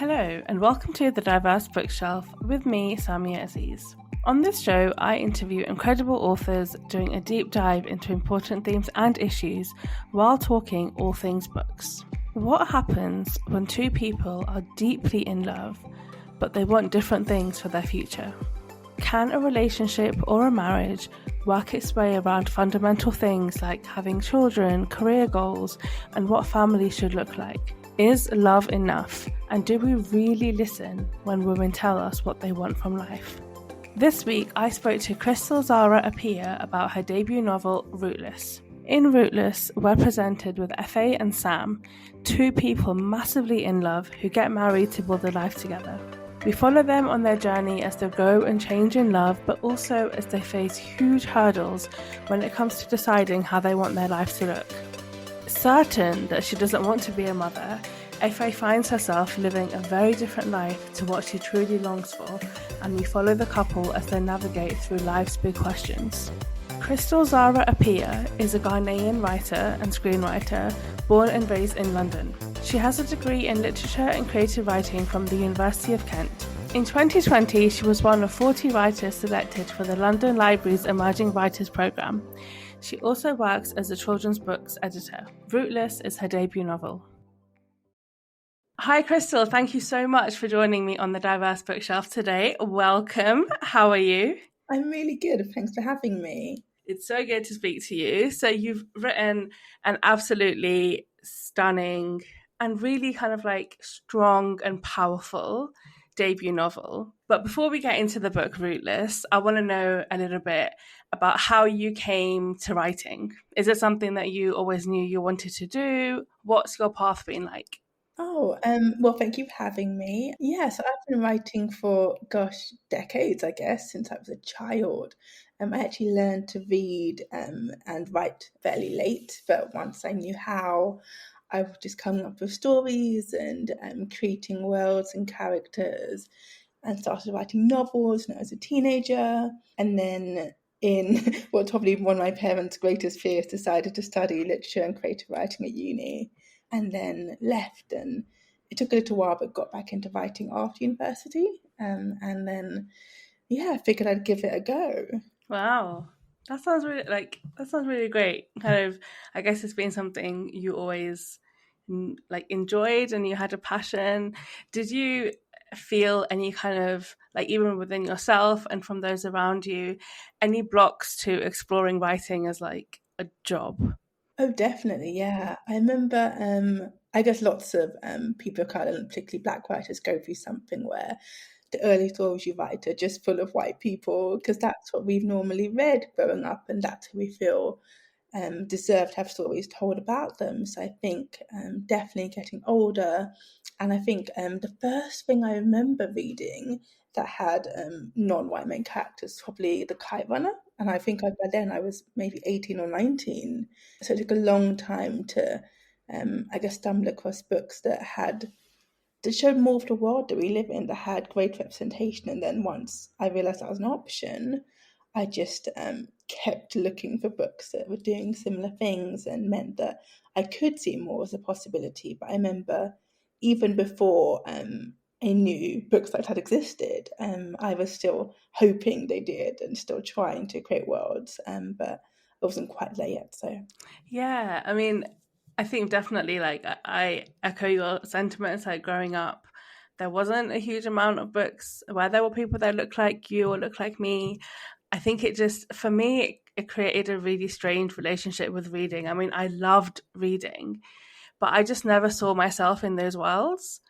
Hello and welcome to The Diverse Bookshelf with me, Samia Aziz. On this show, I interview incredible authors doing a deep dive into important themes and issues while talking all things books. What happens when two people are deeply in love, but they want different things for their future? Can a relationship or a marriage work its way around fundamental things like having children, career goals, and what family should look like? Is love enough? And do we really listen when women tell us what they want from life? This week, I spoke to Krystle Zara Appiah about her debut novel, Rootless. In Rootless, we're presented with Efe and Sam, two people massively in love who get married to build a life together. We follow them on their journey as they grow and change in love, but also as they face huge hurdles when it comes to deciding how they want their life to look. Certain that she doesn't want to be a mother, Efe finds herself living a very different life to what she truly longs for, and we follow the couple as they navigate through life's big questions. Krystle Zara Appiah is a Ghanaian writer and screenwriter born and raised in London. She has a degree in literature and creative writing from the University of Kent. In 2020, she was one of 40 writers selected for the London Library's Emerging Writers Programme. She also works as a children's books editor. Rootless is her debut novel. Hi, Krystle. Thank you so much for joining me on the Diverse Bookshelf today. Welcome. How are you? I'm really good. Thanks for having me. It's so good to speak to you. So you've written an absolutely stunning and really kind of like strong and powerful debut novel. But before we get into the book Rootless, I want to know a little bit about how you came to writing. Is it something that you always knew you wanted to do? What's your path been like? Well, thank you for having me. Yes, I've been writing for, decades, I guess, since I was a child. I actually learned to read and write fairly late, but once I knew how, I was just coming up with stories and creating worlds and characters, and started writing novels when I was a teenager. And then in what's probably one of my parents' greatest fears, decided to study literature and creative writing at uni, and then left. And it took a little while, but got back into writing after university. And then, I figured I'd give it a go. Wow. That sounds really great. Kind of, I guess it's been something you always enjoyed and you had a passion. Did you feel any kind of, even within yourself and from those around you, any blocks to exploring writing as a job? Oh, definitely, yeah. I remember, I guess lots of people of colour, particularly Black writers, go through something where the early stories you write are just full of white people, because that's what we've normally read growing up, and that's who we feel deserve to have stories told about them. So I think definitely getting older, and I think the first thing I remember reading that had non-white main characters was probably The Kite Runner, and I think by then I was maybe 18 or 19. So it took a long time to, stumble across books that showed more of the world that we live in, that had great representation. And then once I realised that was an option, I just kept looking for books that were doing similar things and meant that I could see more as a possibility. But I remember even before I knew books like that existed, I was still hoping they did and still trying to create worlds, but I wasn't quite there yet. So yeah, I mean, I think definitely I echo your sentiments. Growing up, there wasn't a huge amount of books where there were people that looked like you or looked like me. I think it just, for me, it created a really strange relationship with reading. I mean, I loved reading, but I just never saw myself in those worlds.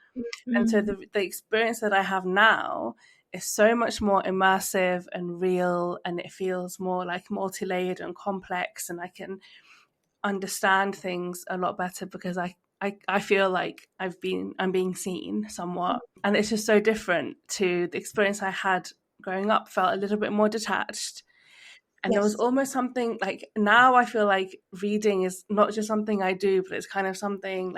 And so the experience that I have now is so much more immersive and real, and it feels more multi-layered and complex, and I can understand things a lot better because I feel like I'm being seen somewhat. And it's just so different to the experience I had growing up. Felt a little bit more detached. And there was almost something now I feel like reading is not just something I do, but it's kind of something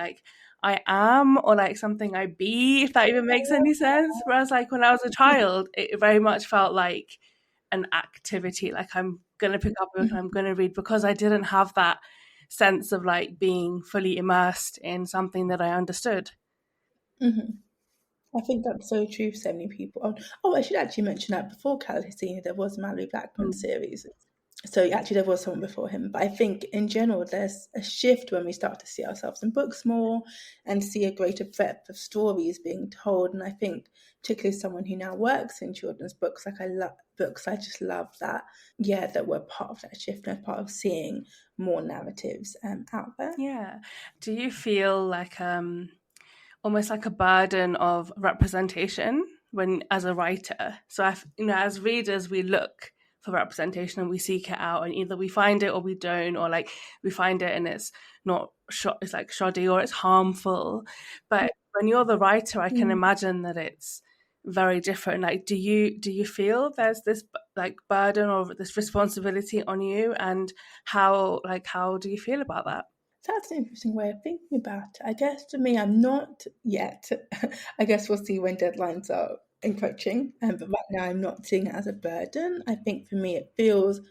I am, or something I be, if that even makes any sense. Whereas when I was a child, it very much felt like an activity. I'm going to pick up a book and I'm going to read, because I didn't have that sense of being fully immersed in something that I understood. Mm-hmm. I think that's so true for so many people. I should actually mention that before Cal Hissini, there was a Mallory Blackman Mm. series. So actually, there was someone before him. But I think in general, there's a shift when we start to see ourselves in books more and see a greater breadth of stories being told. And I think, particularly someone who now works in children's books, like I love books, I just love that. Yeah, that we're part of that shift and part of seeing more narratives out there. Yeah. Do you feel like almost like a burden of representation when as a writer? So as readers, we look for representation and we seek it out, and either we find it or we don't, or like we find it and it's not it's like shoddy or it's harmful. But when you're the writer, I can Mm. imagine that it's very different. Like, do you feel there's this like burden or this responsibility on you, and how do you feel about that? That's an interesting way of thinking about it. I guess for me, I'm not yet. I guess we'll see when deadlines are encroaching. But right now, I'm not seeing it as a burden. I think for me, it feels,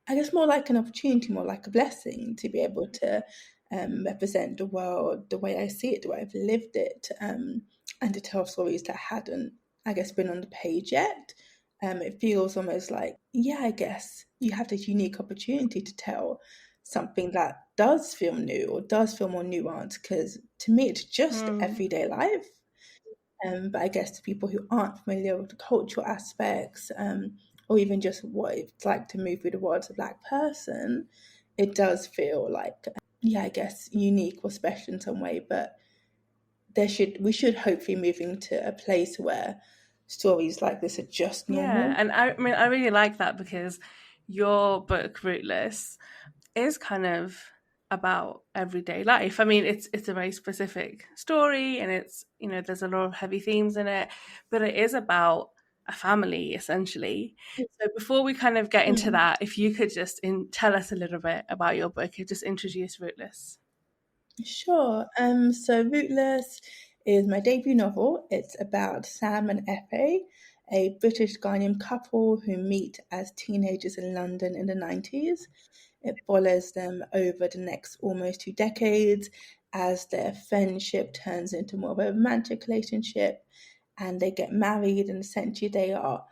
I guess, more like an opportunity, more like a blessing to be able to represent the world the way I see it, the way I've lived it, and to tell stories that hadn't, I guess, been on the page yet. It feels almost like, yeah, I guess you have this unique opportunity to tell something that does feel new or does feel more nuanced, because to me, it's just everyday life. But I guess to people who aren't familiar with the cultural aspects, or even just what it's like to move through the world as a Black person, it does feel like, yeah, I guess unique or special in some way. But we should hopefully moving to a place where stories like this are just Yeah, normal. and I mean, I really like that because your book, Rootless, is kind of about everyday life. I mean, it's a very specific story, and it's there's a lot of heavy themes in it, but it is about a family essentially. So before we kind of get into Mm. that, if you could just tell us a little bit about your book, just introduce Rootless. Sure. So Rootless is my debut novel. It's about Sam and Efe, a British Ghanaian couple who meet as teenagers in London in the 90s. It follows them over the next almost 2 decades as their friendship turns into more of a romantic relationship and they get married, and essentially they are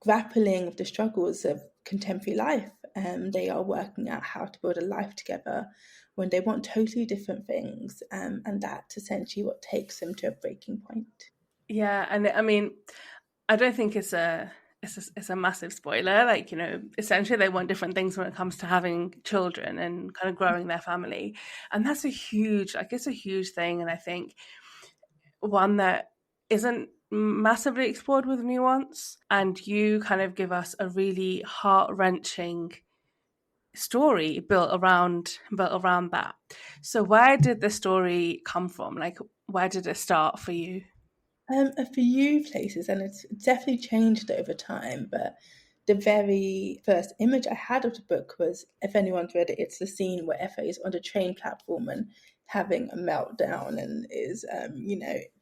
grappling with the struggles of contemporary life. They are working out how to build a life together when they want totally different things, and that's essentially what takes them to a breaking point. Yeah, and I mean, I don't think it's a massive spoiler. Like, essentially they want different things when it comes to having children and kind of growing their family. And that's it's a huge thing. And I think one that isn't massively explored with nuance. And you kind of give us a really heart wrenching story built around that. So where did the story come from? Like, where did it start for you? A few places, and it's definitely changed over time. But the very first image I had of the book was, if anyone's read it, it's the scene where Effa is on the train platform and having a meltdown and is,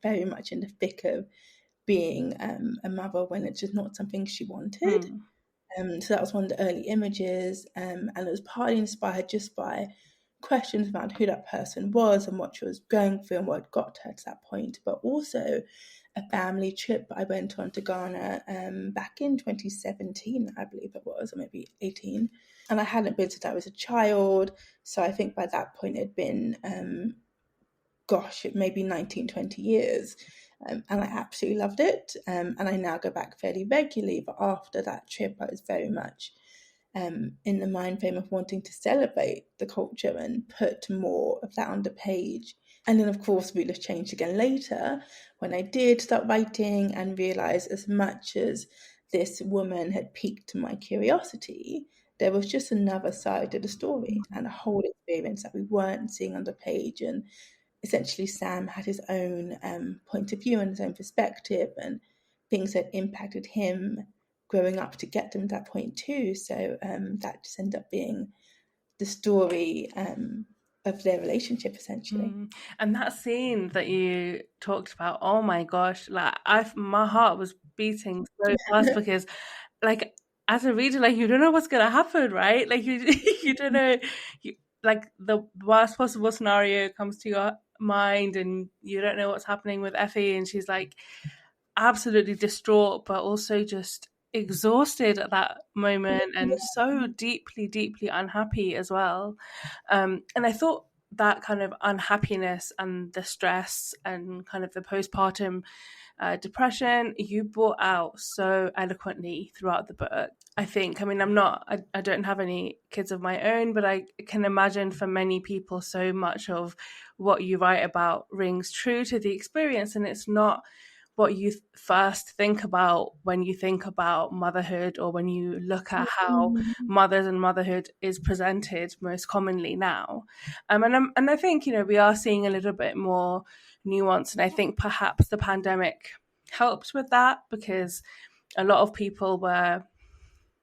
very much in the thick of being a mother when it's just not something she wanted. Mm. So that was one of the early images, and it was partly inspired just by questions around who that person was and what she was going through and what got her to that point, but also a family trip I went on to Ghana back in 2017, I believe it was, or maybe 18. And I hadn't been since I was a child, so I think by that point it'd been maybe 19, 20 years. And I absolutely loved it. And I now go back fairly regularly. But after that trip, I was very much in the mind frame of wanting to celebrate the culture and put more of that on the page. And then, of course, Rootless changed again later when I did start writing and realised, as much as this woman had piqued my curiosity, there was just another side to the story and a whole experience that we weren't seeing on the page. And essentially Sam had his own point of view and his own perspective and things that impacted him growing up to get them to that point too. So that just ended up being the story of their relationship essentially. And that scene that you talked about, oh my gosh, like my heart was beating so fast because, like, as a reader, like you don't know what's gonna happen, right? Like you don't know, like the worst possible scenario comes to mind and you don't know what's happening with Efe, and she's like absolutely distraught but also just exhausted at that moment and so deeply, deeply unhappy as well. And I thought that kind of unhappiness and the stress and kind of the postpartum depression you brought out so eloquently throughout the book. I think, I mean, I don't have any kids of my own, but I can imagine for many people so much of what you write about rings true to the experience, and it's not what you first think about when you think about motherhood or when you look at how mothers and motherhood is presented most commonly now. And I think, we are seeing a little bit more nuance, and I think perhaps the pandemic helped with that because a lot of people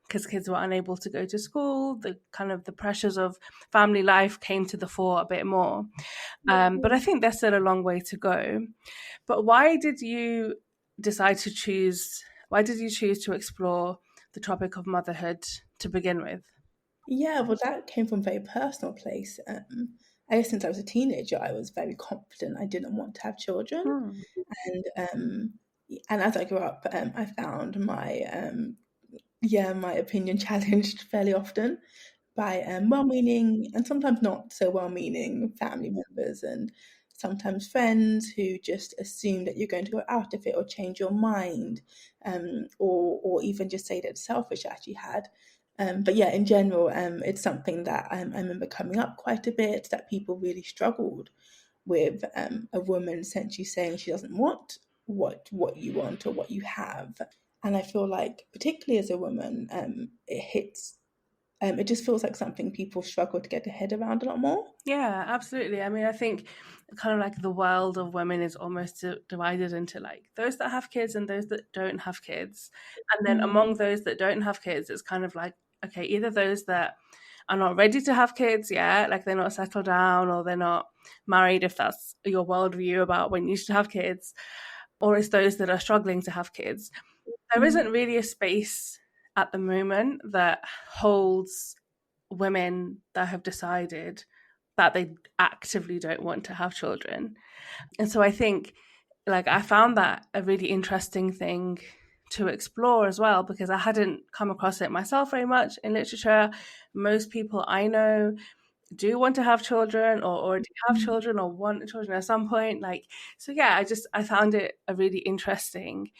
because kids were unable to go to school, the kind of the pressures of family life came to the fore a bit more. But I think there's still a long way to go. But why did you choose to explore the topic of motherhood to begin with? Yeah, well, that came from a very personal place. I guess since I was a teenager, I was very confident I didn't want to have children, and and as I grew up, I found my opinion challenged fairly often by well-meaning and sometimes not so well-meaning family members and sometimes friends who just assume that you're going to go out of it or change your mind, or even just say that it's selfish as you had. But yeah, in general, it's something that I remember coming up quite a bit, that people really struggled with a woman essentially saying she doesn't want what you want or what you have. And I feel like, particularly as a woman, it hits. It just feels like something people struggle to get their head around a lot more. Yeah, absolutely. I mean, I think kind of like the world of women is almost divided into like those that have kids and those that don't have kids. And then among those that don't have kids, it's kind of like, okay, either those that are not ready to have kids yet, like they're not settled down or they're not married, if that's your worldview about when you should have kids, or it's those that are struggling to have kids. There isn't really a space at the moment that holds women that have decided that they actively don't want to have children. And so I think, like, I found that a really interesting thing to explore as well, because I hadn't come across it myself very much in literature. Most people I know do want to have children or already have children or want children at some point. Like, so yeah, I found it a really interesting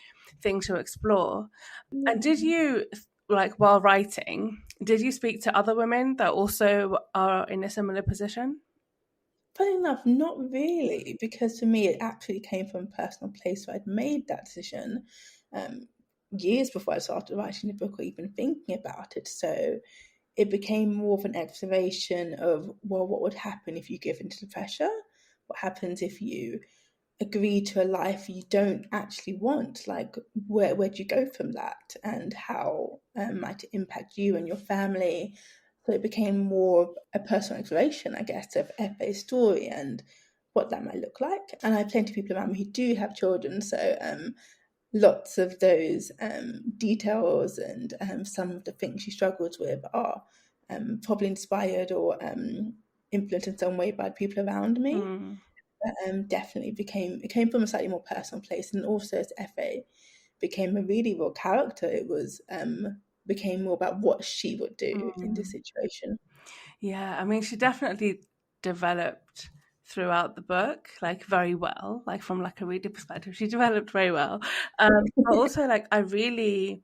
thing to explore. And did you, like, while writing, did you speak to other women that also are in a similar position? Funny enough, not really, because for me, it actually came from a personal place where I'd made that decision years before I started writing the book or even thinking about it. So it became more of an exploration of, well, what would happen if you give into the pressure? What happens if you agree to a life you don't actually want? Like, where do you go from that? And how might it impact you and your family? So it became more a personal exploration, I guess, of Efe's story and what that might look like. And I have plenty of people around me who do have children, so lots of those details and some of the things she struggles with are probably inspired or influenced in some way by people around me. But definitely it came from a slightly more personal place, and also as Efe became a really real character, it was became more about what she would do in this situation. Yeah, I mean, she definitely developed throughout the book, like very well, like from like a reader perspective, she developed very well. But also, like, I really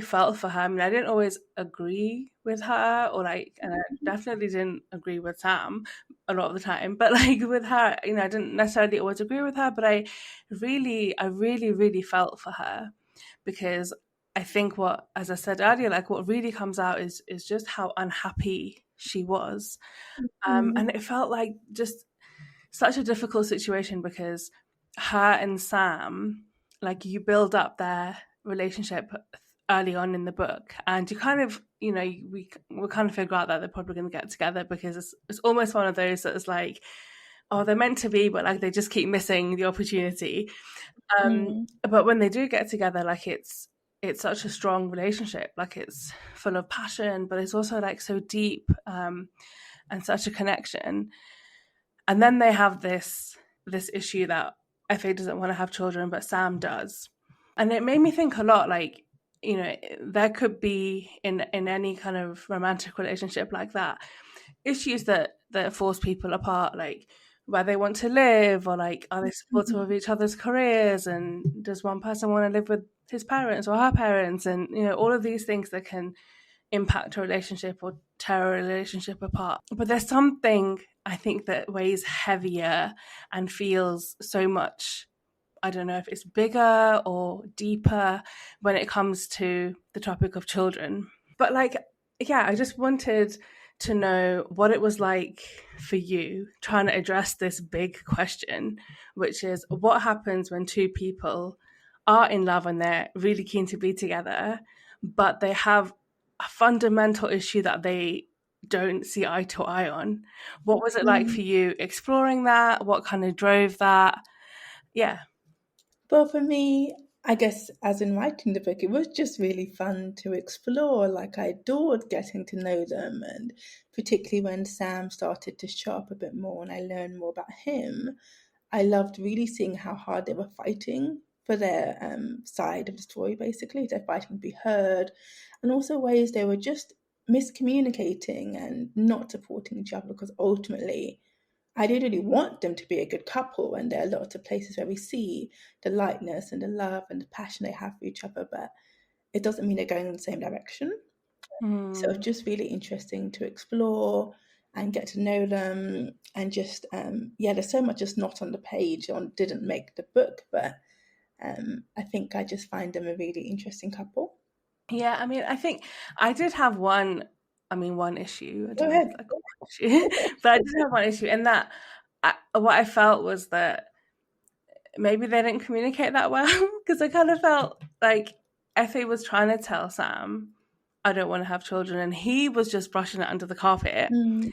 felt for her. I mean, I didn't always agree with her, or like, and I definitely didn't agree with Sam a lot of the time. But like with her, I didn't necessarily always agree with her, but I really, really felt for her because I think as I said earlier, like what really comes out is just how unhappy she was, and it felt like just such a difficult situation because her and Sam, like you build up their relationship early on in the book, and you kind of, we kind of figure out that they're probably going to get together because it's almost one of those that is like, oh, they're meant to be, but like they just keep missing the opportunity. But when they do get together, like it's such a strong relationship, like it's full of passion, but it's also like so deep, and such a connection. And then they have this issue that Efe doesn't want to have children, but Sam does. And it made me think a lot, like, you know, there could be in any kind of romantic relationship like that, issues that force people apart, like where they want to live, or like, are they supportive of each other's careers, and does one person want to live with his parents or her parents, and you know, all of these things that can impact a relationship or tear a relationship apart. But there's something I think that weighs heavier and feels so much, I don't know if it's bigger or deeper, when it comes to the topic of children. But like, yeah, I just wanted to know what it was like for you trying to address this big question, which is what happens when two people are in love and they're really keen to be together, but they have a fundamental issue that they don't see eye to eye on. What was it like for you exploring that? What kind of drove that? Yeah. Well, for me, I guess as in writing the book, it was just really fun to explore. Like, I adored getting to know them, and particularly when Sam started to show up a bit more and I learned more about him, I loved really seeing how hard they were fighting for their side of the story, basically. They're fighting to be heard, and also ways they were just miscommunicating and not supporting each other, because ultimately I did really want them to be a good couple, and there are lots of places where we see the lightness and the love and the passion they have for each other, but it doesn't mean they're going in the same direction. So it's just really interesting to explore and get to know them, and just there's so much just not on the page, or didn't make the book, but I think I just find them a really interesting couple. Yeah, I mean, I think I did have one. I mean, one issue. I Go don't know if ahead. that's one issue, but I did have one issue, and that what I felt was that maybe they didn't communicate that well, because I kind of felt like Effie was trying to tell Sam, "I don't want to have children," and he was just brushing it under the carpet. Mm,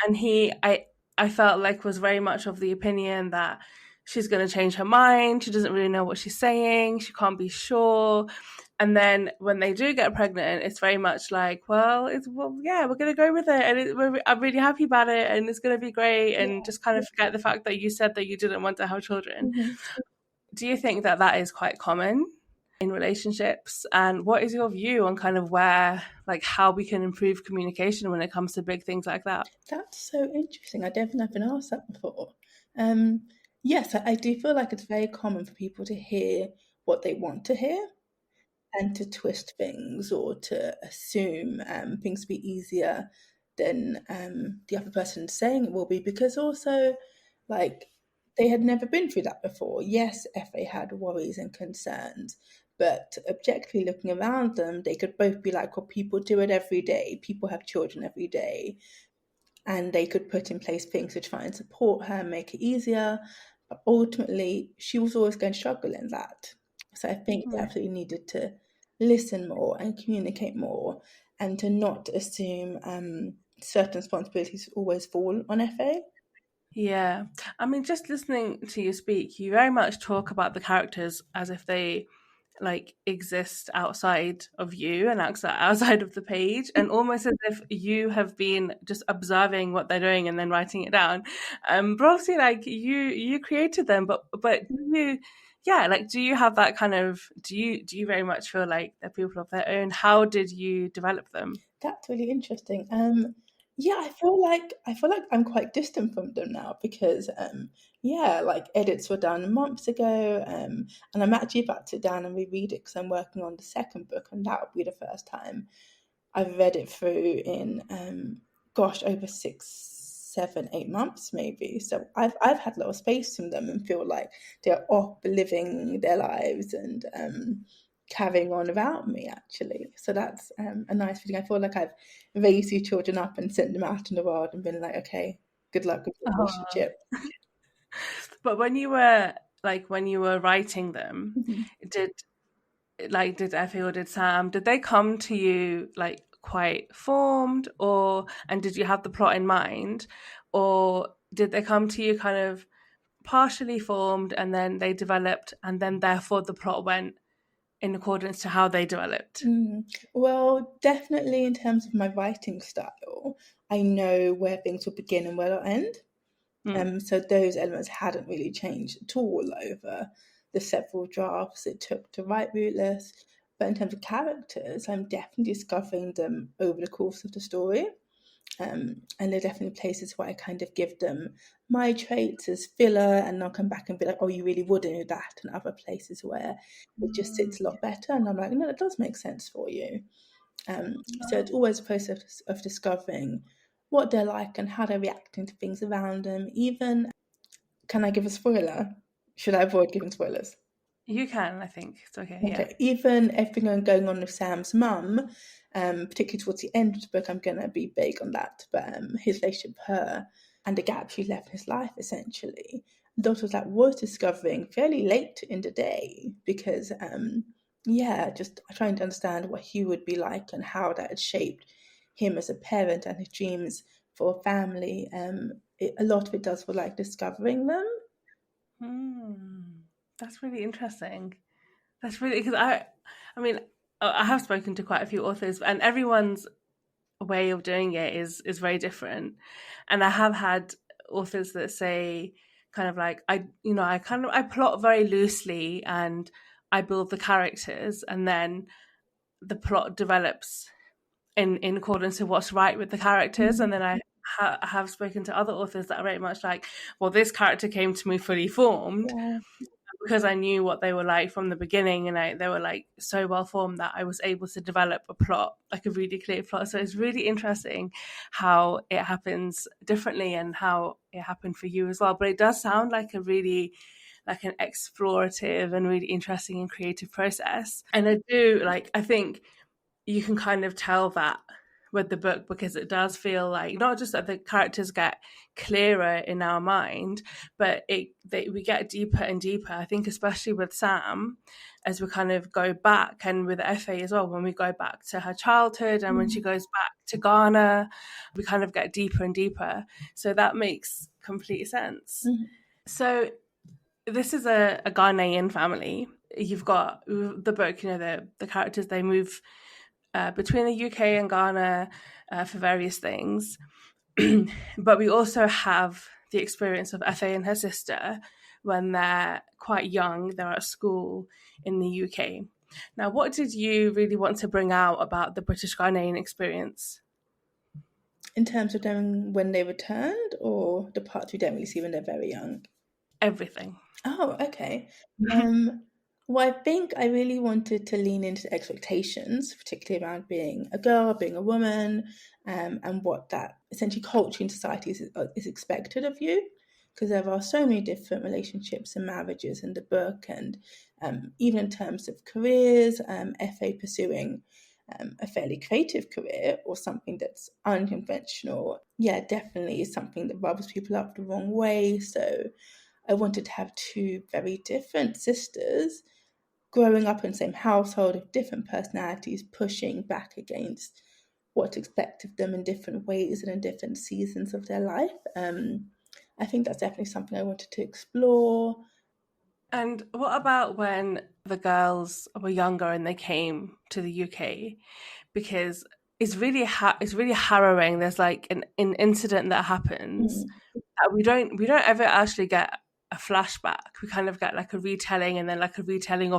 And I felt like was very much of the opinion that she's going to change her mind. She doesn't really know what she's saying. She can't be sure. And then when they do get pregnant, it's very much like, well, yeah, we're going to go with it, and I'm really happy about it, and it's going to be great, and just kind of forget the fact that you said that you didn't want to have children. mhm. Do you think that that is quite common in relationships? And what is your view on kind of where, like, how we can improve communication when it comes to big things like that? That's so interesting. I don't think I've been asked that before. Yes, I do feel like it's very common for people to hear what they want to hear, and to twist things, or to assume things to be easier than the other person saying it will be, because also, like, they had never been through that before. Yes, Efe had worries and concerns, but objectively looking around them, they could both be like, well, people do it every day. People have children every day, and they could put in place things to try and support her, make it easier. But ultimately, she was always going to struggle in that. So I think they absolutely needed to listen more and communicate more, and to not assume certain responsibilities always fall on FA. Yeah. I mean, just listening to you speak, you very much talk about the characters as if they like exist outside of you and outside of the page, and almost as if you have been just observing what they're doing and then writing it down. But obviously, like, you created them, but do you, yeah, like, do you have that kind of, do you very much feel like they're people of their own? How did you develop them? That's really interesting. Yeah, I feel like I'm quite distant from them now, because like, edits were done months ago, and I'm actually about to sit down and reread it, because I'm working on the second book, and that will be the first time I've read it through in over 6, 7, 8 months maybe. So I've had a lot of space from them, and feel like they're off living their lives, and carrying on without me, actually. So that's a nice feeling. I feel like I've raised these children up and sent them out in the world, and been like, okay, good luck with your Oh. relationship. But when you were writing them, Mhm. did did Effie or did Sam, did they come to you like quite formed, or and did you have the plot in mind, or did they come to you kind of partially formed and then they developed, and then therefore the plot went in accordance to how they developed? Well, definitely in terms of my writing style, I know where things will begin and where they'll end. So those elements hadn't really changed at all over the several drafts it took to write Rootless. But in terms of characters, I'm definitely discovering them over the course of the story. And there are definitely places where I kind of give them my traits as filler, and I'll come back and be like, oh, you really wouldn't do that. And other places where it just sits a lot better. And I'm like, no, that does make sense for you. So it's always a process of discovering what they're like and how they're reacting to things around them. Even, can I give a spoiler? Should I avoid giving spoilers? You can, I think. It's okay, yeah. Okay, even everything going on with Sam's mum, particularly towards the end of the book, I'm going to be vague on that, but his relationship with her and the gap she left in his life, essentially, that was discovering fairly late in the day because, just trying to understand what he would be like and how that had shaped him as a parent and his dreams for a family. A lot of it does feel like discovering them. That's really interesting. That's really, because I mean, I have spoken to quite a few authors, and everyone's way of doing it is very different. And I have had authors that say kind of like, I plot very loosely and I build the characters, and then the plot develops in accordance to what's right with the characters. And then I have spoken to other authors that are very much like, well, this character came to me fully formed. Yeah. Because I knew what they were like from the beginning, and they were like so well formed that I was able to develop a plot, like a really clear plot. So it's really interesting how it happens differently and how it happened for you as well. But it does sound like a really like an explorative and really interesting and creative process. And I think you can kind of tell that with the book, because it does feel like not just that the characters get clearer in our mind, but we get deeper and deeper. I think especially with Sam, as we kind of go back, and with Efe as well, when we go back to her childhood and when she goes back to Ghana, we kind of get deeper and deeper. So that makes complete sense. So this is a Ghanaian family. You've got the book, the characters, they move between the UK and Ghana for various things. But we also have the experience of Efe and her sister when they're quite young, they're at school in the UK. Now, what did you really want to bring out about the British Ghanaian experience? In terms of them when they returned, or the parts we don't really see when they're very young? Everything. Oh, okay. Well, I think I really wanted to lean into the expectations, particularly around being a girl, being a woman, and what that essentially culture in society is expected of you. Because there are so many different relationships and marriages in the book, and even in terms of careers, Efe pursuing a fairly creative career or something that's unconventional, definitely is something that rubs people up the wrong way. So I wanted to have two very different sisters growing up in the same household with different personalities, pushing back against what's expected of them in different ways and in different seasons of their life. I think that's definitely something I wanted to explore. And what about when the girls were younger and they came to the UK? Because it's really harrowing. There's like an incident that happens that we don't ever actually get a flashback. We kind of get like a retelling, and then like a retelling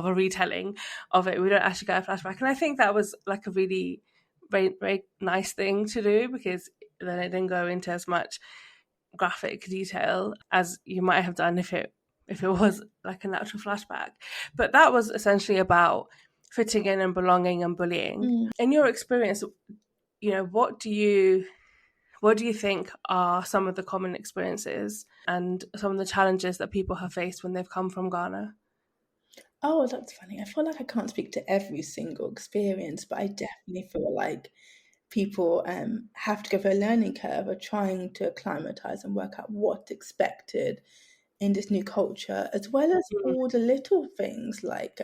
of it. We don't actually get a flashback. And I think that was like a really very, very nice thing to do, because then it didn't go into as much graphic detail as you might have done if it was like a natural flashback. But that was essentially about fitting in and belonging and bullying. In your experience, what do you think are some of the common experiences and some of the challenges that people have faced when they've come from Ghana? Oh, that's funny. I feel like I can't speak to every single experience, but I definitely feel like people have to go through a learning curve of trying to acclimatize and work out what's expected in this new culture, as well as all the little things like,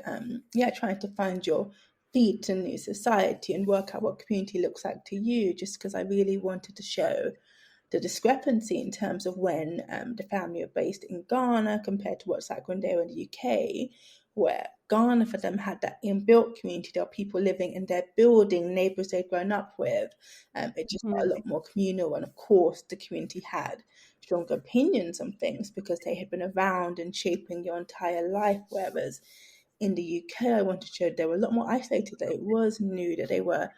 trying to find your feet in new society and work out what community looks like to you, just because I really wanted to show the discrepancy in terms of when the family are based in Ghana compared to what's like when they were in the UK, where Ghana for them had that inbuilt community. There are people living in their building, neighbours they'd grown up with. It just felt a lot more communal, and of course the community had stronger opinions on things because they had been around and shaping your entire life. Whereas in the UK, I wanted to show they were a lot more isolated, that it was new, that they were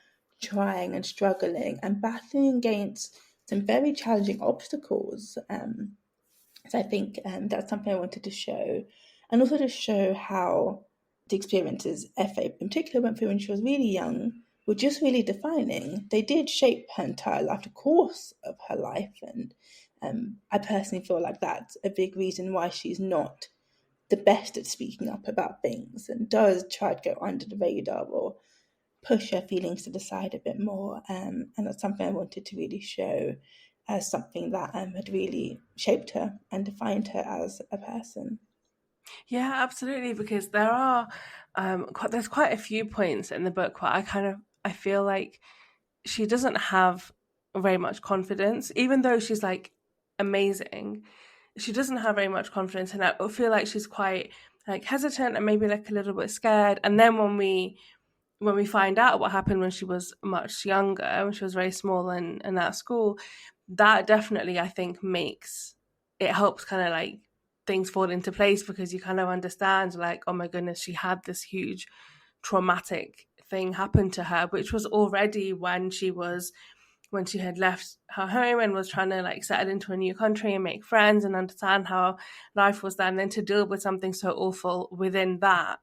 trying and struggling and battling against some very challenging obstacles. So I think that's something I wanted to show, and also to show how the experiences Efe in particular went through when she was really young were just really defining. They did shape her entire life, the course of her life, and I personally feel like that's a big reason why she's not the best at speaking up about things and does try to go under the radar or push her feelings to the side a bit more. And that's something I wanted to really show as something that had really shaped her and defined her as a person. Yeah, absolutely. Because there's quite a few points in the book where I feel like she doesn't have very much confidence, even though she's like amazing. She doesn't have very much confidence, and I feel like she's quite like hesitant and maybe like a little bit scared. And then when we find out what happened when she was much younger, when she was very small and at school, that definitely I think makes it helps kind of like things fall into place, because you kind of understand like, oh my goodness, she had this huge traumatic thing happen to her, which was already when she had left her home and was trying to like settle into a new country and make friends and understand how life was there, and then to deal with something so awful within that.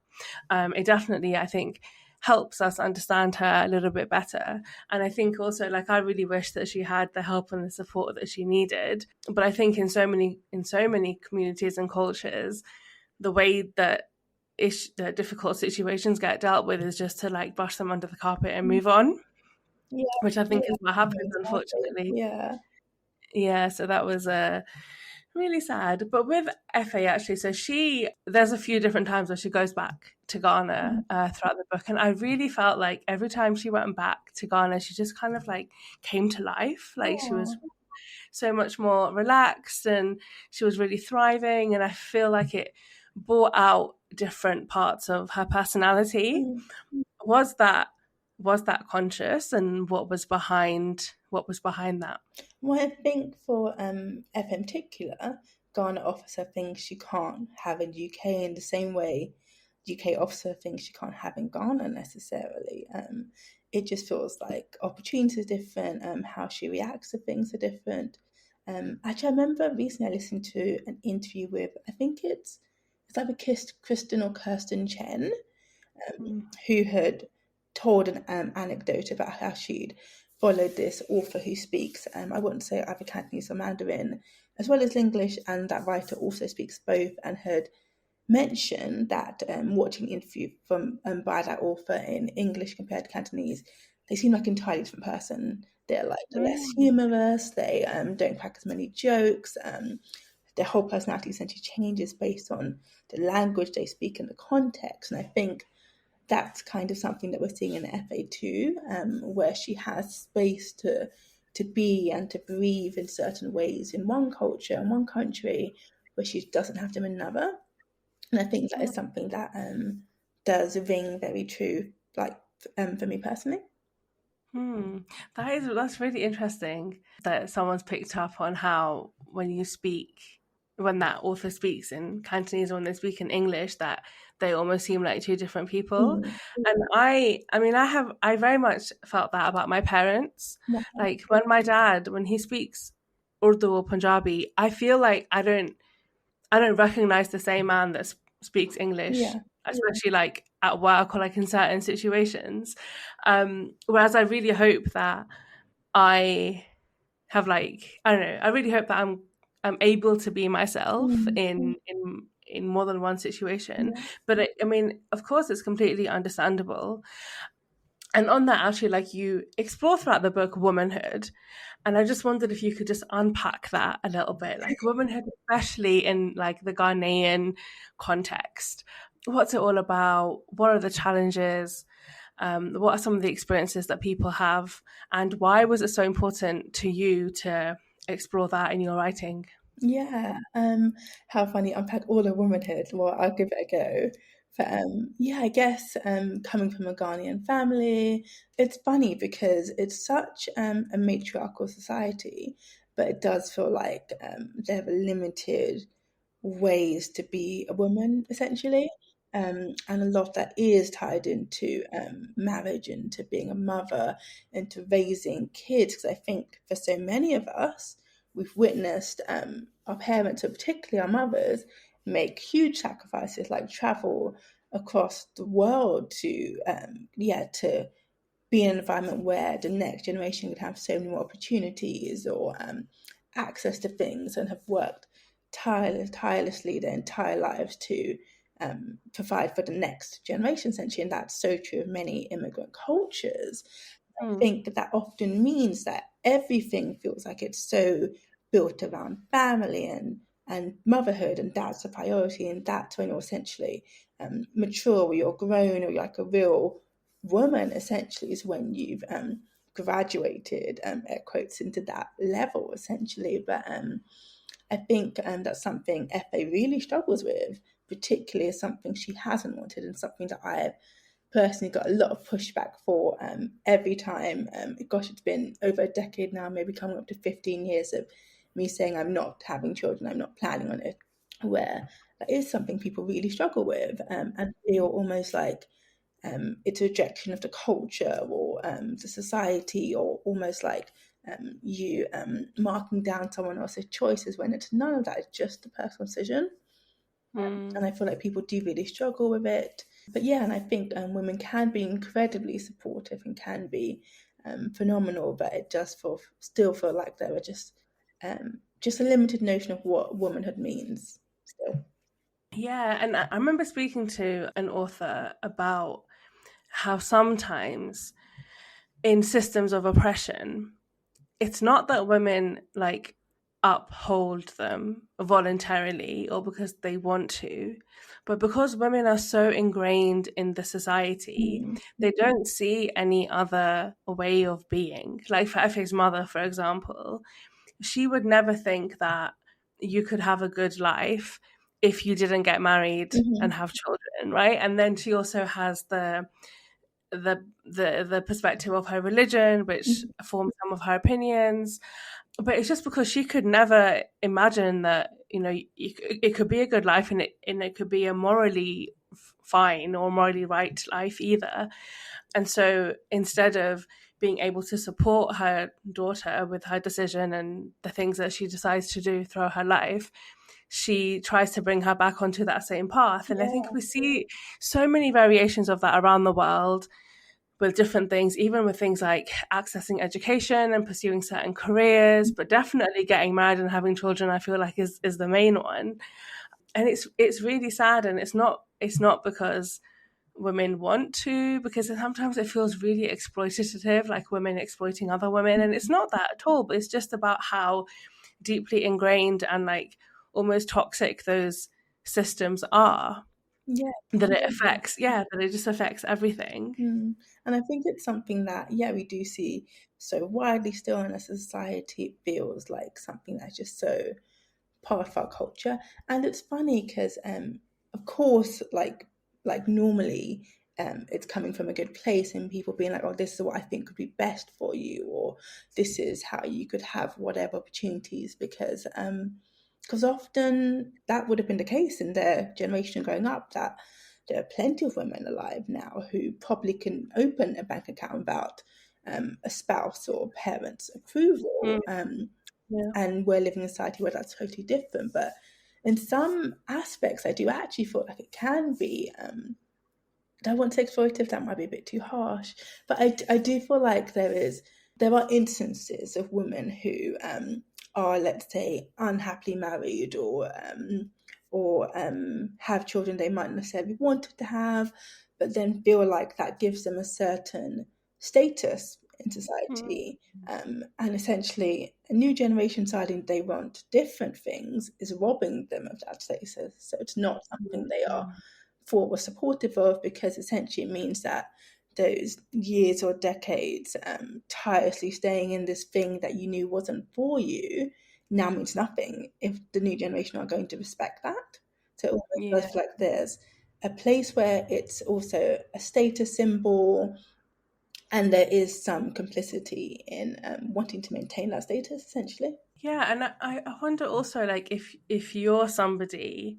It definitely, I think, helps us understand her a little bit better. And I think also, like, I really wish that she had the help and the support that she needed. But I think in so many communities and cultures, the way that the difficult situations get dealt with is just to like brush them under the carpet and move on, Yeah, which I think yeah, is what happens, exactly. unfortunately. Yeah. Yeah, so that was really sad. But with Efe, actually, so there's a few different times where she goes back to Ghana throughout the book. And I really felt like every time she went back to Ghana, she just kind of like came to life. Like she was Oh. so much more relaxed and she was really thriving. And I feel like it brought out different parts of her personality. Mm. Was that conscious, and what was behind that? Well, I think for F in particular, Ghana offers her things she can't have in UK in the same way UK offers her things she can't have in Ghana necessarily. It just feels like opportunities are different, how she reacts to things are different. Actually, I remember recently I listened to an interview with, I think it's either Kristen or Kirsten Chen, who had told an anecdote about how she'd followed this author who speaks, I wouldn't say either Cantonese or Mandarin, as well as English, and that writer also speaks both, and had mentioned that watching an interview from by that author in English compared to Cantonese, they seem like an entirely different person. They're like less humorous, they don't crack as many jokes, their whole personality essentially changes based on the language they speak and the context. And I think that's kind of something that we're seeing in FA2, where she has space to be and to breathe in certain ways in one culture, in one country, where she doesn't have them in another. And I think that is something that does ring very true, like for me personally. That's really interesting that someone's picked up on how when that author speaks in Cantonese or when they speak in English, that they almost seem like two different people. Mm. And I very much felt that about my parents. Yeah. Like when he speaks Urdu or Punjabi, I feel like I don't recognize the same man that speaks English, Yeah. especially like at work or like in certain situations. Whereas I really hope that I have like, I don't know, I really hope that I'm able to be myself Mm. in more than one situation. Yeah. But I mean, of course, it's completely understandable. And on that, actually, like you explore throughout the book womanhood. And I just wondered if you could just unpack that a little bit, like womanhood, especially in like the Ghanaian context. What's it all about? What are the challenges? What are some of the experiences that people have? And why was it so important to you to explore that in your writing? Yeah, how funny, unpack all of womanhood. Well, I'll give it a go. But yeah, I guess coming from a Ghanaian family, it's funny because it's such a matriarchal society, but it does feel like they have a limited ways to be a woman, essentially. And a lot of that is tied into marriage, into being a mother, into raising kids. Because I think for so many of us, we've witnessed our parents, or particularly our mothers, make huge sacrifices like travel across the world to to be in an environment where the next generation could have so many more opportunities or access to things, and have worked tirelessly their entire lives to provide for the next generation, essentially. And that's so true of many immigrant cultures. I think that often means that everything feels like it's so built around family and motherhood, and that's a priority, and that's when you're essentially mature, or you're grown, or you're like a real woman, essentially, is when you've graduated, air quotes, into that level, essentially. But I think that's something Efe really struggles with, particularly as something she hasn't wanted, and something that I've personally got a lot of pushback for every time. Gosh, it's been over a decade now, maybe coming up to 15 years of me saying I'm not having children, I'm not planning on it, where that is something people really struggle with, and feel almost like it's a rejection of the culture, or the society, or almost like you marking down someone else's choices, when it's none of that. It's just a personal decision. And I feel like people do really struggle with it. But yeah, and I think women can be incredibly supportive and can be phenomenal, but it does still feel like there are just a limited notion of what womanhood means still. Yeah, and I remember speaking to an author about how sometimes in systems of oppression, it's not that women like uphold them voluntarily or because they want to, but because women are so ingrained in the society, they don't see any other way of being. Like for Efe's mother, for example, she would never think that you could have a good life if you didn't get married and have children, right? And then she also has the perspective of her religion, which forms some of her opinions. But it's just because she could never imagine that, it could be a good life, and it could be a morally fine or morally right life either. And so instead of being able to support her daughter with her decision and the things that she decides to do throughout her life, she tries to bring her back onto that same path. And I think we see so many variations of that around the world with different things, even with things like accessing education and pursuing certain careers, but definitely getting married and having children, I feel like is the main one. And it's really sad, and it's not because women want to, because sometimes it feels really exploitative, like women exploiting other women, and it's not that at all. But it's just about how deeply ingrained and like almost toxic those systems are. That it just affects everything. And I think it's something that we do see so widely still in a society. It feels like something that's just so part of our culture. And it's funny because of course, like normally it's coming from a good place, and people being like, oh, this is what I think could be best for you, or this is how you could have whatever opportunities, because often that would have been the case in their generation growing up, that there are plenty of women alive now who probably can open a bank account without a spouse or parents' approval. And we're living in a society where that's totally different. But in some aspects, I do actually feel like it can be, I don't want to say exploitative, that might be a bit too harsh, but I do feel like there are instances of women who are, let's say, unhappily married, or have children they might not necessarily wanted to have, but then feel like that gives them a certain status in society. And essentially a new generation deciding they want different things is robbing them of that status. So it's not something they are for or supportive of, because essentially it means that those years or decades tirelessly staying in this thing that you knew wasn't for you now means nothing if the new generation are going to respect that. So it almost does feel like there's a place where it's also a status symbol, and there is some complicity in wanting to maintain that status, essentially. Yeah, and I wonder also, like, if you're somebody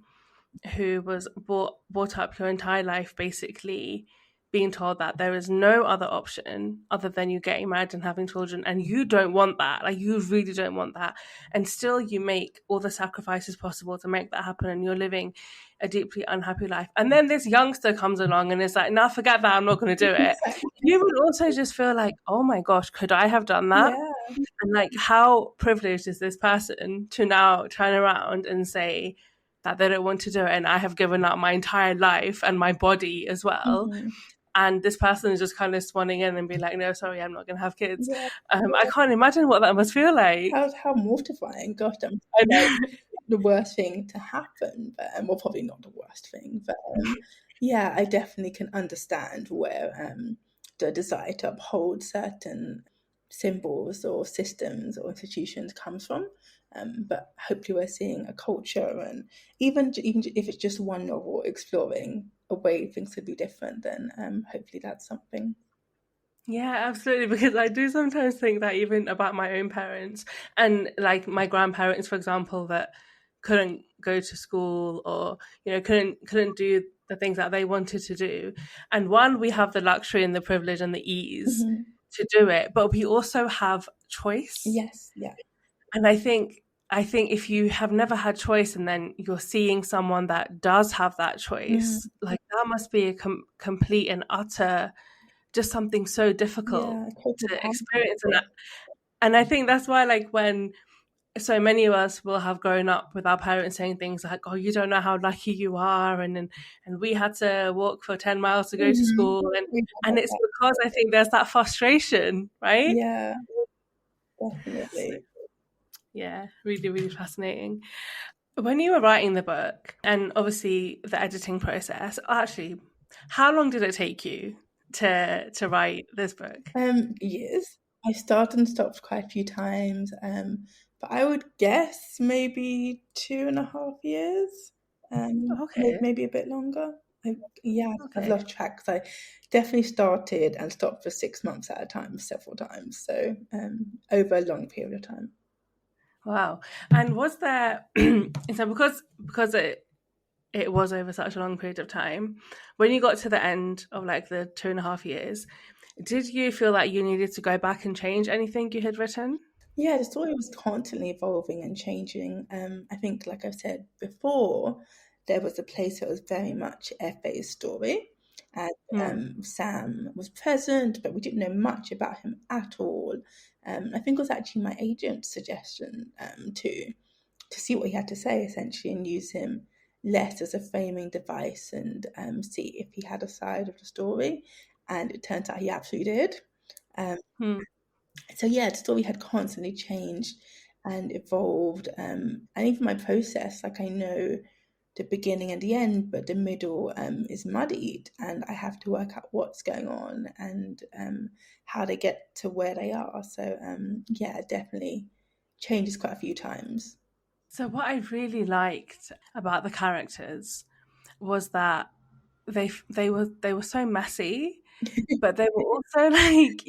who was brought up your entire life basically being told that there is no other option other than you getting married and having children, and you don't want that, like you really don't want that, and still you make all the sacrifices possible to make that happen, and you're living a deeply unhappy life, and then this youngster comes along and is like, "Now forget that, I'm not going to do it." Exactly. You would also just feel like, "Oh my gosh, could I have done that?" Yeah. And like, how privileged is this person to now turn around and say that they don't want to do it, and I have given up my entire life and my body as well. Hmm. And this person is just kind of swanning in and be like, "No, sorry, I'm not going to have kids." Yeah. I can't imagine what that must feel like. How mortifying. Gosh, I'm like And the worst thing to happen, but well, probably not the worst thing, but yeah, I definitely can understand where the desire to uphold certain symbols or systems or institutions comes from. But hopefully, we're seeing a culture, and even if it's just one novel exploring a way things could be different, then hopefully that's something. yeah, absolutely. Because I do sometimes think that even about my own parents and like my grandparents, for example, that couldn't go to school or couldn't do the things that they wanted to do. And one, we have the luxury and the privilege and the ease Hmm. to do it, but we also have choice. Yes, yeah. And I think if you have never had choice and then you're seeing someone that does have that Mm, choice, like that must be a complete and utter just something so difficult yeah, total to experience. And power. and I think that's why, like, when so many of us will have grown up with our parents saying things like, "Oh, you don't know how lucky you are," and we had to walk for 10 miles to go to Mhm. school, We and have it's that. because I think there's that frustration, right? Yeah, So, definitely. yeah, really, really fascinating. When you were writing the book, and obviously the editing process, actually, how long did it take you to write this book? Years. I started and stopped quite a few times, but I would guess maybe 2.5 years, Okay, maybe a bit longer. Yeah, I've okay. lost track 'cause I definitely started and stopped for 6 months at a time, several times. So, over a long period of time. Wow. And was there so because it was over such a long period of time, when you got to the end of like the 2.5 years, did you feel like you needed to go back and change anything you had written? Yeah, the story was constantly evolving and changing. I think, like I've said before, there was a place that was very much Efe's story, and Hmm. Sam was present, but we didn't know much about him at all. I think it was actually my agent's suggestion to see what he had to say, essentially, and use him less as a framing device and see if he had a side of the story. And it turns out he absolutely did. Um, Hmm. so yeah, the story had constantly changed and evolved, and even my process, like I know the beginning and the end, but the middle is muddied, and I have to work out what's going on and how they get to where they are. So yeah, it definitely changes quite a few times. So what I really liked about the characters was that they were so messy, but they were also like,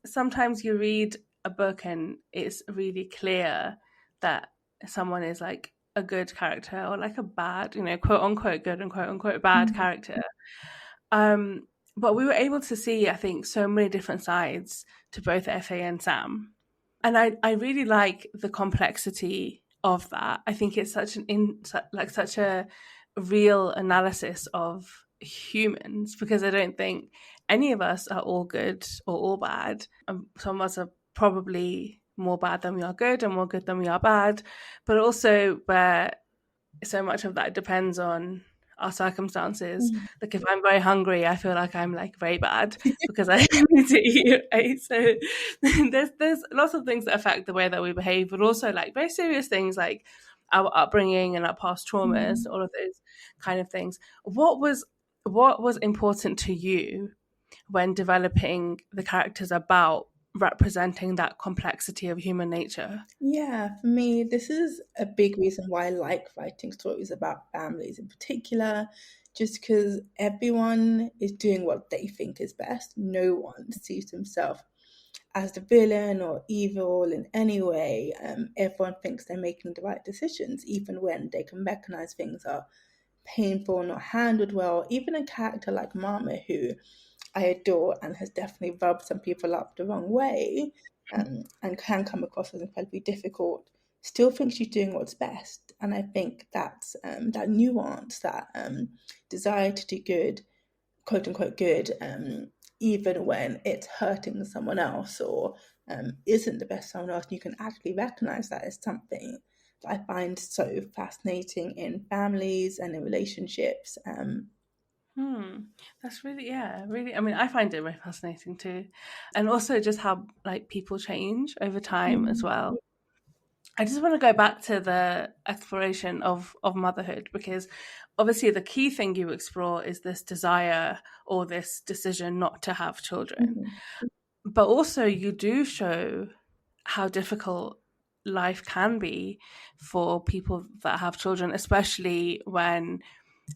sometimes you read a book and it's really clear that someone is like a good character or like a bad, quote unquote good and quote unquote bad Mhm. character. Um, but we were able to see, I think, so many different sides to both Efe and Sam. And I really like the complexity of that. I think it's such a real analysis of humans, because I don't think any of us are all good or all bad. Some of us are probably more bad than we are good and more good than we are bad, but also where so much of that depends on our circumstances. Mhm. Like if I'm very hungry, I feel like I'm like very bad because I need to eat. Right? So there's lots of things that affect the way that we behave, but also like very serious things like our upbringing and our past traumas, Mhm. all of those kind of things. What was important to you when developing the characters about representing that complexity of human nature? Yeah, for me, this is a big reason why I like writing stories about families in particular, just because everyone is doing what they think is best. No one sees themselves as the villain or evil in any way. Everyone thinks they're making the right decisions, even when they can recognize things are painful, not handled well. Even a character like Mama, who I adore and has definitely rubbed some people up the wrong way, and can come across as incredibly difficult, still thinks she's doing what's best. And I think that's that nuance, that desire to do good, quote unquote good, even when it's hurting someone else or isn't the best for someone else, you can actually recognize that as something that I find so fascinating in families and in relationships. That's really, yeah, really. I mean, I find it very fascinating too, and also just how like people change over time as well. I just want to go back to the exploration of motherhood, because obviously the key thing you explore is this desire or this decision not to have children. But also you do show how difficult life can be for people that have children, especially when,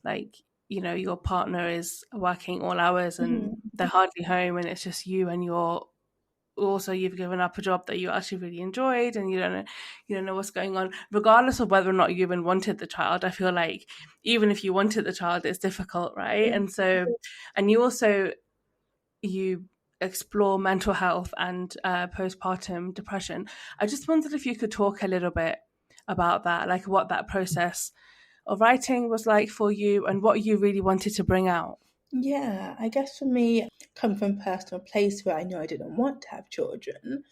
like, you know, your partner is working all hours and they're hardly home and it's just you, and you've given up a job that you actually really enjoyed, and you don't know what's going on, regardless of whether or not you even wanted the child. I feel like even if you wanted the child, it's difficult, right? And so, and you explore mental health and postpartum depression. I just wondered if you could talk a little bit about that, like what that process of writing was like for you and what you really wanted to bring out. Yeah, I guess for me, come from a personal place where I know I didn't want to have children,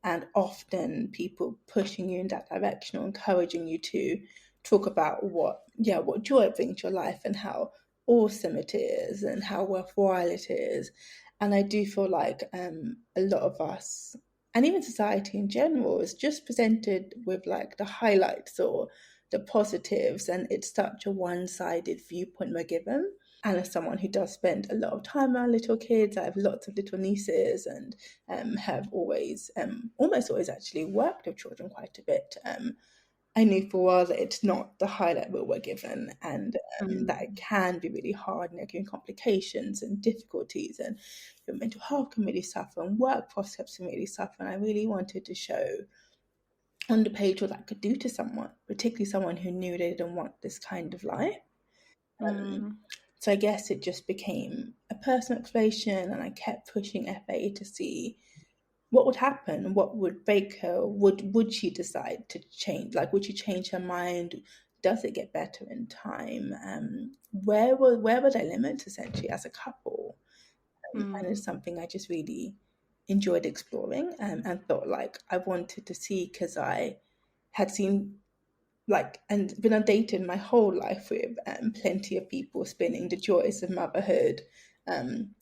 and often people pushing you in that direction or encouraging you to talk about what joy it brings to your life and how awesome it is and how worthwhile it is. And I do feel like a lot of us, and even society in general, is just presented with like the highlights or the positives, and it's such a one-sided viewpoint we're given. And as someone who does spend a lot of time around little kids, I have lots of little nieces and have always, almost always actually worked with children quite a bit. I knew for a while that it's not the highlight reel we're given, and that it can be really hard, and there can be complications and difficulties, and your mental health can really suffer, and work prospects can really suffer. And I really wanted to show on the page what that could do to someone, particularly someone who knew they didn't want this kind of life. So I guess it just became a personal exploration, and I kept pushing FA to see what would happen, what would break her, would she decide to change? Like, would she change her mind? Does it get better in time? Where were their limits essentially as a couple? And it's something I just really enjoyed exploring, and thought like I wanted to see, because I had seen like and been undated my whole life with plenty of people spinning the joys of motherhood,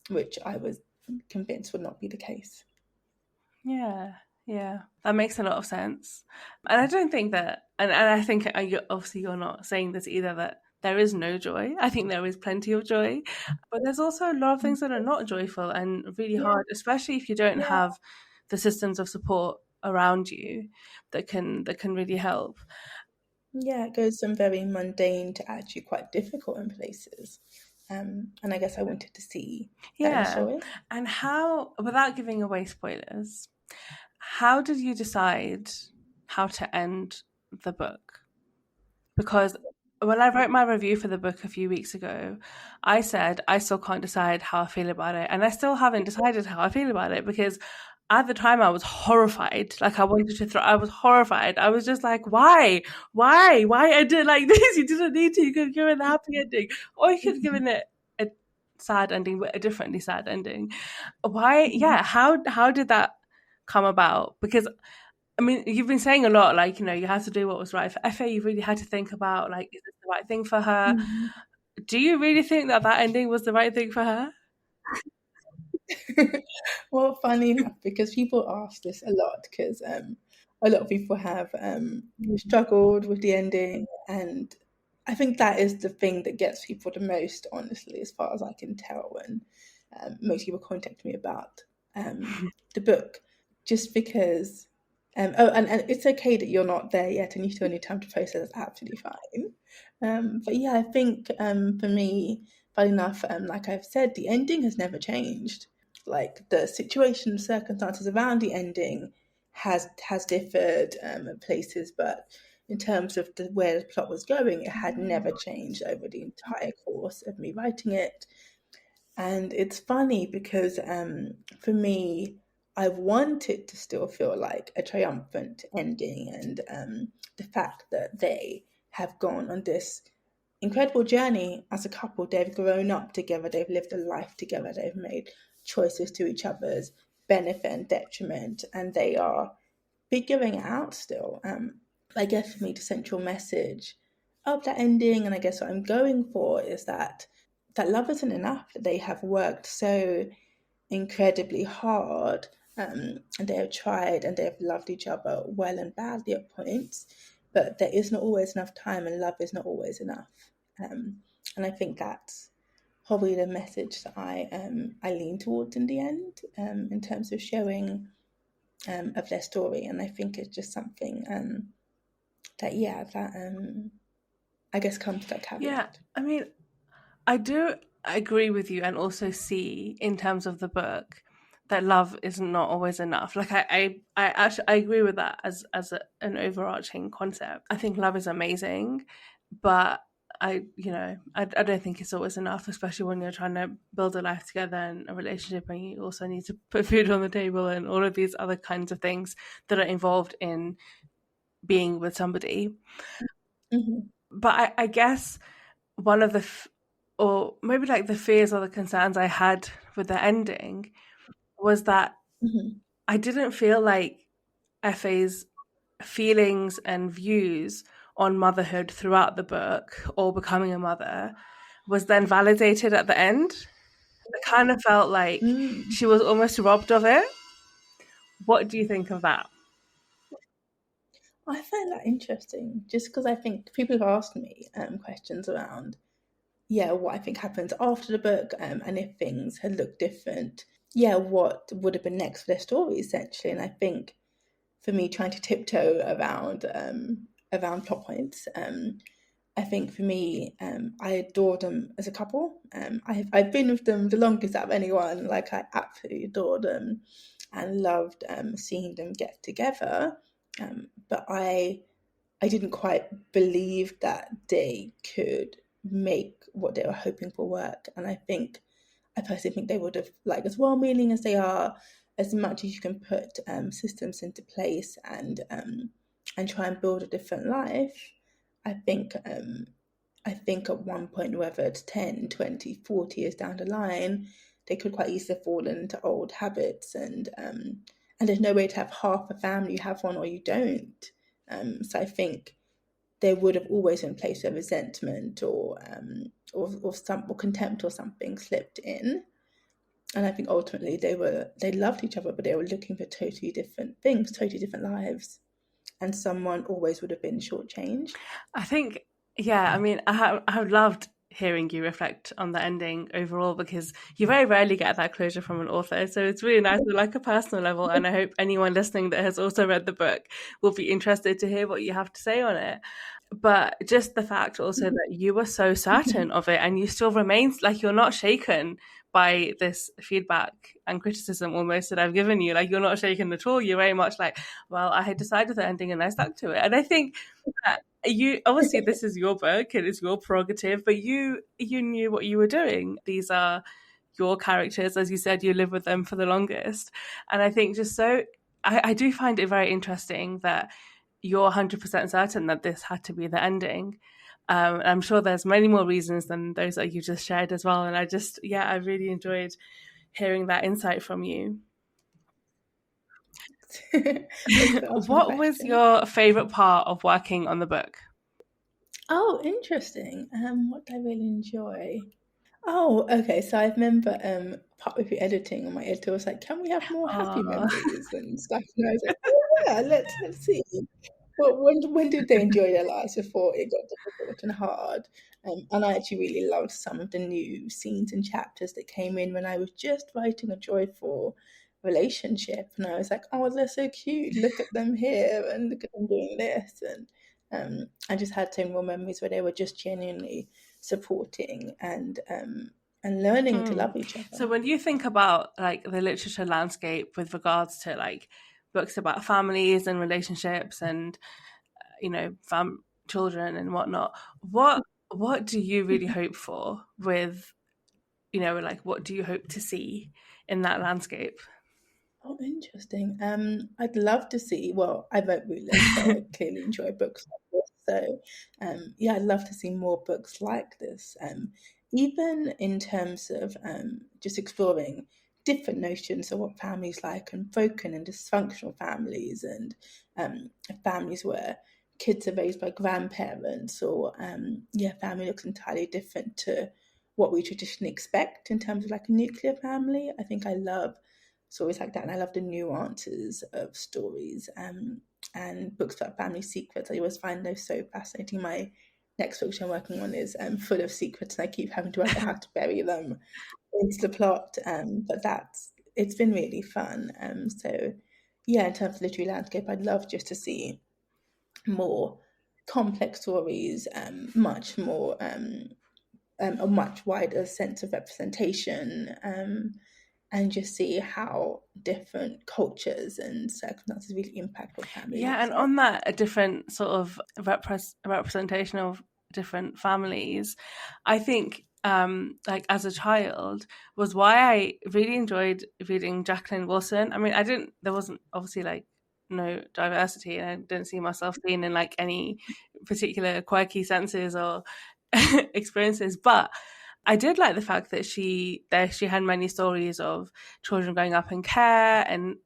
which I was convinced would not be the case. Yeah, that makes a lot of sense. And I don't think that, and I think obviously you're not saying this either, that there is no joy. I think there is plenty of joy, but there's also a lot of things that are not joyful and really hard, especially if you don't have the systems of support around you that can really help. Yeah, it goes from very mundane to actually quite difficult in places. And I guess I wanted to see that in the story. And how, without giving away spoilers, how did you decide how to end the book? Because when I wrote my review for the book a few weeks ago, I said I still can't decide how I feel about it. And I still haven't decided how I feel about it, because at the time I was horrified. Like, I wanted to I was horrified. I was just like, why end it like this? You didn't need to. You could have given a happy ending, or you could have given it a sad ending, but a differently sad ending. Why? Yeah. How did that come about? Because I mean, you've been saying a lot, like, you know, you had to do what was right for Efe. You really had to think about, like, is this the right thing for her? Do you really think that ending was the right thing for her? Well, funny enough, because people ask this a lot, because a lot of people have struggled with the ending, and I think that is the thing that gets people the most, honestly, as far as I can tell, when most people contact me about the book, just because. And it's okay that you're not there yet, and you still need time to process. That's absolutely fine. But yeah, I think for me, funny enough, like I've said, the ending has never changed. like the situation, circumstances around the ending has differed at places, but in terms of where the plot was going, it had never changed over the entire course of me writing it. And it's funny because for me, I want it to still feel like a triumphant ending, and the fact that they have gone on this incredible journey as a couple. They've grown up together, they've lived a life together, they've made choices to each other's benefit and detriment, and they are figuring it out still. I guess for me, the central message of that ending, and I guess what I'm going for, is that love isn't enough. That they have worked so incredibly hard, and they have tried and they have loved each other well and badly at points, but there is not always enough time, and love is not always enough. And I think that's probably the message that I lean towards in the end, in terms of showing of their story. And I think it's just something that I guess comes to that caveat. Yeah, I mean, I do agree with you, and also see in terms of the book that love is not always enough. Like I actually I agree with that as an overarching concept. I think love is amazing, but I don't think it's always enough, especially when you're trying to build a life together and a relationship, and you also need to put food on the table and all of these other kinds of things that are involved in being with somebody. Mm-hmm. But I guess one of the or maybe like the fears or the concerns I had with the ending was that I didn't feel like Efe's feelings and views on motherhood throughout the book, or becoming a mother, was then validated at the end. It kind of felt like she was almost robbed of it. What do you think of that? I find that interesting, just because I think people have asked me questions around, what I think happens after the book, and if things had looked different, what would have been next for their story, essentially. And I think for me, trying to tiptoe around plot points, I think for me, I adore them as a couple. I've been with them the longest out of anyone. Like, I absolutely adore them and loved seeing them get together. But I didn't quite believe that they could make what they were hoping for work. And I personally think they would have, like, as well-meaning as they are, as much as you can put systems into place and try and build a different life, I think at one point, whether it's 10, 20, 40 years down the line, they could quite easily fall into old habits, and there's no way to have half a family. You have one or you don't. So I think there would have always been a place where resentment or contempt or something slipped in. And I think ultimately they loved each other, but they were looking for totally different things, totally different lives. And someone always would have been shortchanged. I think, I mean, I have loved hearing you reflect on the ending overall, because you very rarely get that closure from an author. So it's really nice on like a personal level. And I hope anyone listening that has also read the book will be interested to hear what you have to say on it. But just the fact also that you were so certain of it, and you still remain, like, you're not shaken by this feedback and criticism almost that I've given you. Like, you're not shaken at all. You're very much like, well, I had decided the ending and I stuck to it. And I think that you, obviously this is your book and it's your prerogative, but you knew what you were doing. These are your characters, as you said, you live with them for the longest. And I think just I do find it very interesting that you're 100% certain that this had to be the ending. I'm sure there's many more reasons than those that you just shared as well. And I really enjoyed hearing that insight from you. What was your favourite part of working on the book? Oh, interesting. What did I really enjoy? Oh, okay. So I remember part of your editing, and my editor was like, "Can we have more happy memories and stuff?" And I was like, "Oh, yeah, let's see." But when did they enjoy their lives before it got difficult and hard? And I actually really loved some of the new scenes and chapters that came in when I was just writing a joyful relationship, and I was like, "Oh, they're so cute! Look at them here, and look at them doing this." And I just had some more memories where they were just genuinely supporting and and learning to love each other. So when you think about like the literature landscape with regards to like books about families and relationships and children and whatnot, what do you really hope for with, like what do you hope to see in that landscape? Oh, interesting. I'd love to see. Well, I wrote Rootless, so I clearly enjoy books like this. So, yeah, I'd love to see more books like this. Even in terms of just exploring different notions of what families like, and broken and dysfunctional families, and families where kids are raised by grandparents, or yeah, family looks entirely different to what we traditionally expect in terms of like a nuclear family. I think I love stories like that, and I love the nuances of stories, and books about family secrets. I always find those so fascinating. My next book I'm working on is full of secrets, and I keep having to work out how to bury them into the plot. But it's been really fun. So yeah, in terms of literary landscape, I'd love just to see more complex stories, much more a much wider sense of representation, and just see how different cultures and circumstances really impact what family Yeah, looks and like. on that, a different sort of representation of different families, I think, like as a child, was why I really enjoyed reading Jacqueline Wilson. I mean, there wasn't obviously like no diversity, and I didn't see myself being in like any particular quirky senses or experiences, but I did like the fact that she had many stories of children growing up in care and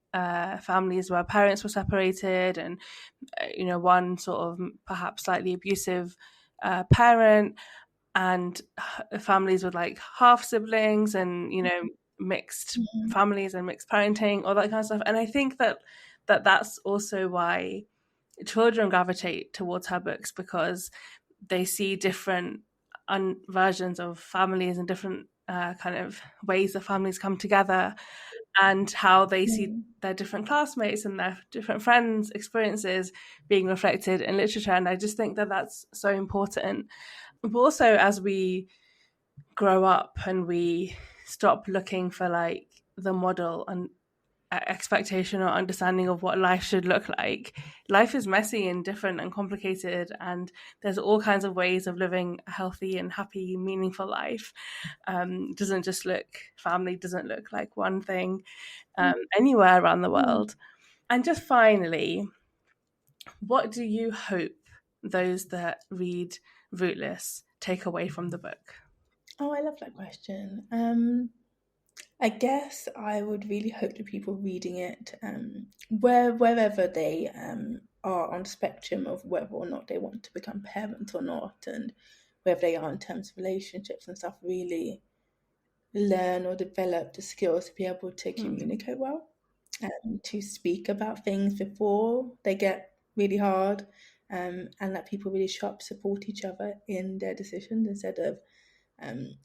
families where parents were separated, and one sort of perhaps slightly abusive parent, and families with like half siblings, and mixed Mhm. families and mixed parenting, all that kind of stuff. And I think that's also why children gravitate towards her books, because they see different versions of families and different kind of ways that families come together, and how they see Mm. their different classmates and their different friends' experiences being reflected in literature. And I just think that that's so important. But also, as we grow up and we stop looking for like the model and expectation or understanding of what life should look like, life is messy and different and complicated, and there's all kinds of ways of living a healthy and happy, meaningful life. Family doesn't look like one thing anywhere around the Mm. world. And just finally, what do you hope those that read Rootless take away from the book? Oh, I love that question. I guess I would really hope that people reading it, wherever they are on the spectrum of whether or not they want to become parents or not, and wherever they are in terms of relationships and stuff, really learn or develop the skills to be able to communicate well, to speak about things before they get really hard, and that people really show up, support each other in their decisions instead of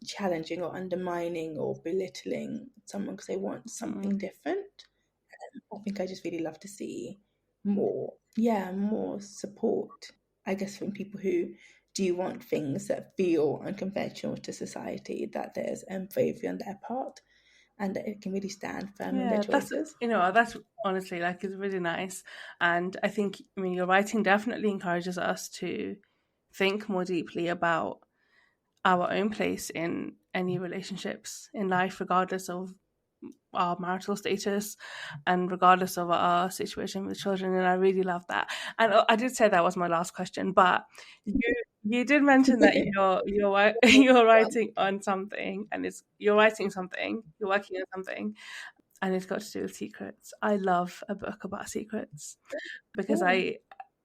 challenging or undermining or belittling someone because they want something different. I think I just really love to see more support, I guess, from people who do want things that feel unconventional to society, that there's bravery on their part, and that it can really stand firm in their Yeah, choices. that's honestly like is really nice. And I mean, your writing definitely encourages us to think more deeply about our own place in any relationships in life, regardless of our marital status and regardless of our situation with children. And I really love that. And I did say that was my last question, but you did mention that you're writing on something, and you're writing something, you're working on something, and it's got to do with secrets. I love a book about secrets, because Cool. I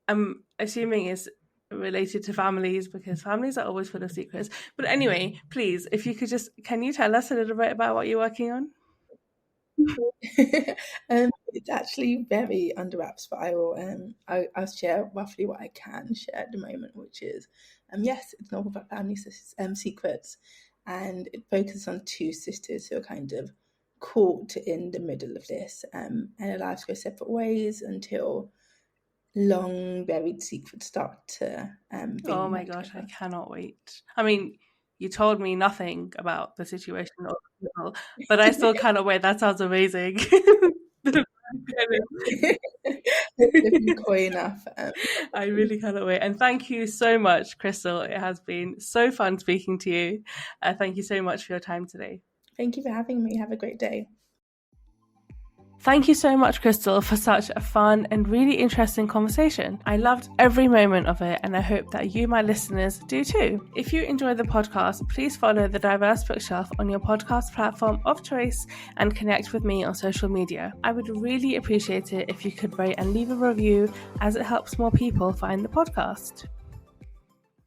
am assuming it's related to families, because families are always full of secrets. But anyway, please, if you could can you tell us a little bit about what you're working on? It's actually very under wraps, but I'll share roughly what I can share at the moment, which is yes, it's a novel about family secrets, and it focuses on two sisters who are kind of caught in the middle of this, and their lives go separate ways until long buried secrets start to bring Oh them my back gosh, I together. cannot wait. I mean, you told me nothing about the situation or the people, but I still cannot wait. That sounds amazing. If you coy enough. I really cannot wait. And thank you so much, Krystle. It has been so fun speaking to you. Thank you so much for your time today. Thank you for having me. Have a great day. Thank you so much, Krystle, for such a fun and really interesting conversation. I loved every moment of it, and I hope that you, my listeners, do too. If you enjoy the podcast, please follow the Diverse Bookshelf on your podcast platform of choice and connect with me on social media. I would really appreciate it if you could rate and leave a review, as it helps more people find the podcast.